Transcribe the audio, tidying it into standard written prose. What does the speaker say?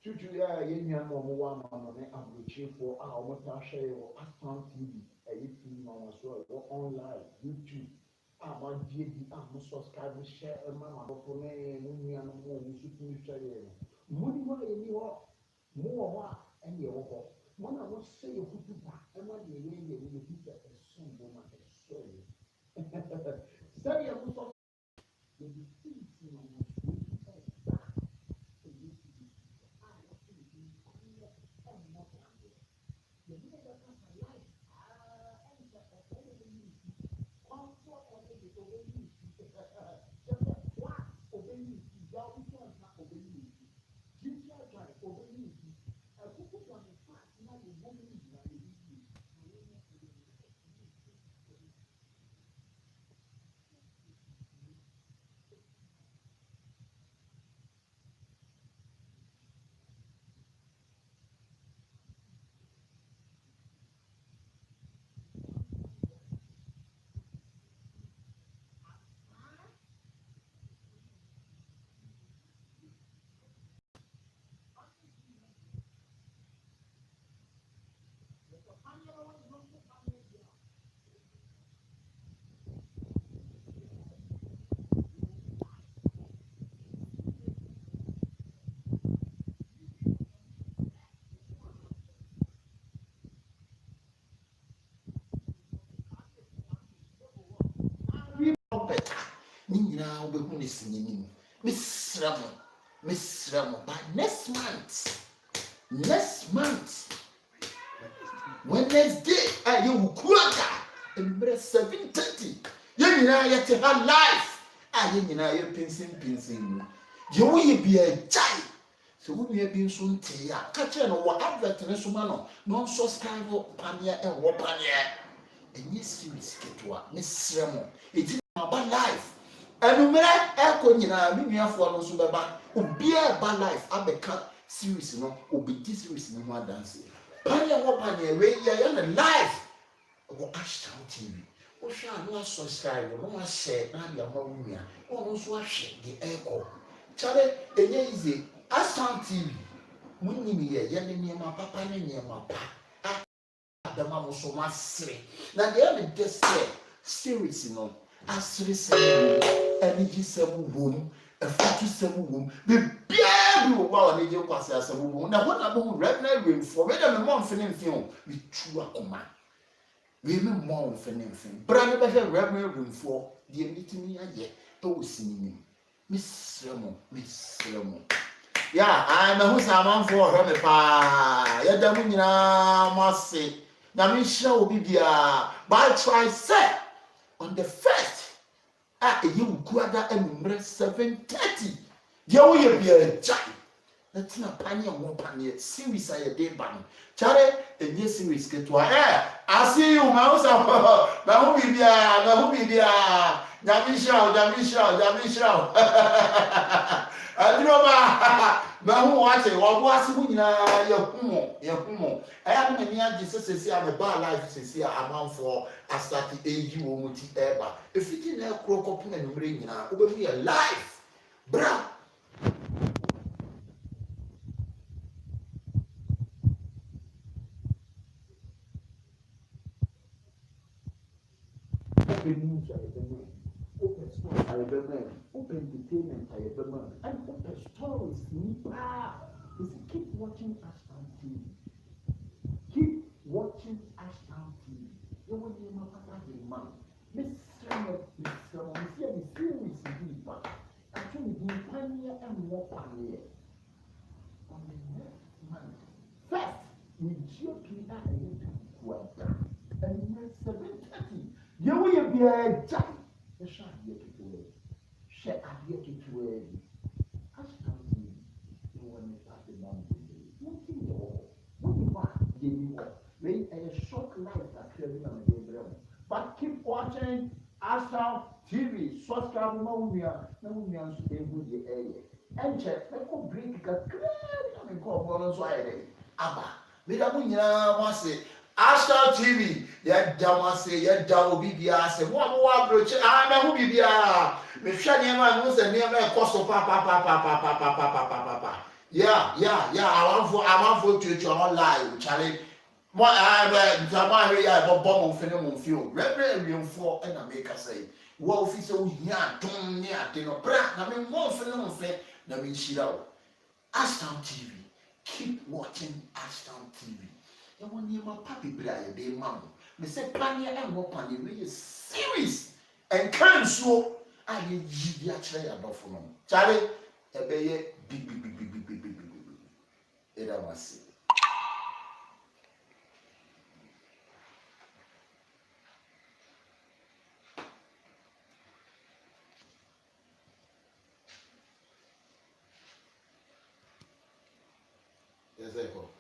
Tutu ya yɛn nua ma ɔmo wɔ ama ne aburokyefoɔ a ɔmo ta ahwɛ yɛ wɔ Aspan TV ɛyɛ TV ma wɔn so ɛwɔ online YouTube a mo agye di a mo subscribe hyɛ ɛma mo adɔfo ne mo nua no mo ɔmo so tumi hwɛ yɛ no mo ni hɔ a yɛni hɔ mo wɔ hɔ a ɛna ɛwɔ hɔ mo na mo hyɛ yɛ kutuba ɛma deɛ yɛn yɛ yɛ kuta ɛso mo ma ɛso yɛ sɛdeɛ mo sɔ yɛ di TV ma mo so ɛba. Better. Nina will be listening. Miss Ramo, by next month, Wednesday, you will quarter and 7:30. You know, yet to have life. I didn't know you're pincing. You will be a child. So we have been soon tea. Catch an or advert non subscribe pania and wapania. And yes, you get to Miss Ramo. It's about life. And no matter how you are for no super be about life. I become serious, no, or be this serious in one dance. Pania Wapania, radio and life. Or Ashtown TV. Or shall not subscribe, or no share, and your home, or also share the echo. Charlie, and easy. Ashtown TV. Winning me a young near my papa and near my pa. The mamma so much say. Now the other just said, serious, you know. Asiri sẹ́mu ẹnìjí sẹ́mu wom ẹ̀fọ́tù sẹ́mu wom bíbíà bí wọ́n wá wà ní ẹ̀jẹ̀ kwasi asẹ́mu wom na wọ́n nàbọ̀ wọ́n rẹ́bìnrin rẹ́nfọ́ wẹ́n dẹ̀ mi mọ̀ nfin nfin o mi tu akoma wẹ́n mi mọ̀ nfin nfin bẹ́rẹ̀ mi bẹ́hẹ́ rẹ́bìnrin rẹ́nfọ́ diẹ mi ti mi ayẹ ẹ̀wọ̀ sinimi mi sẹ́mu yà àmẹ́hu sàmánfọ́ ọ̀hẹ́ mi paa yẹ dẹ́ mu nyinaa mo ase na mi nhyira obi bíà but I try say. On the first, you guada and 7:30. You will be a giant. That's not panya one panya. Series I day ban. Charlie, and yes, series get to air. I see you, mouse. Jamisha. I don't know. Mahu wate wabwasi munyina yahumo aya me nia gye sesesi a me ba life sesesi a amanfo asati eji wo muti eba efiti na ekro kopo na numre nyina obehu ye life bra open sports I remember, open entertainment I remember, and open stories. Keep watching Ashtown TV. Keep watching Ashtown TV. You will be my papa, man. Miss Summer, see the series deep. Actually, the pioneer and more pioneer. On the next month, first, we GOP and YouTube, and 7:30. You will be a giant. Share idea to where Ashtown TV. You want to pass the money. Nothing at all. What you want? Give you all. Wait a short life that creating on the day. But keep watching Ashtown TV. Subscribe to Mawumia. Mawumia is able to area. And check. Let go break a great. I mean, call bonus Friday. Abba. We don't want to Ashtown TV, yɛ da mo ase yɛ da obi bia ase mo a mo wɔ abroche na ho bibia me hwɛ nneɛma no sɛ nneɛma ɛkɔ so pa Yeah. I want for to online, Charlie. Mo Jama here I bomb fene mo feel. Reverend for and I make us say. Wo fi se wo hia don ne ade no bra na me mo fene mo fe na me shira wo. Ashtown TV. Keep watching Ashtown TV. You want near my papi bra ye be mam. Me say plan here and what plan we series. And can so I ye yi ya chere ya do for no. Charlie, e be ye big. Era was. Yes, I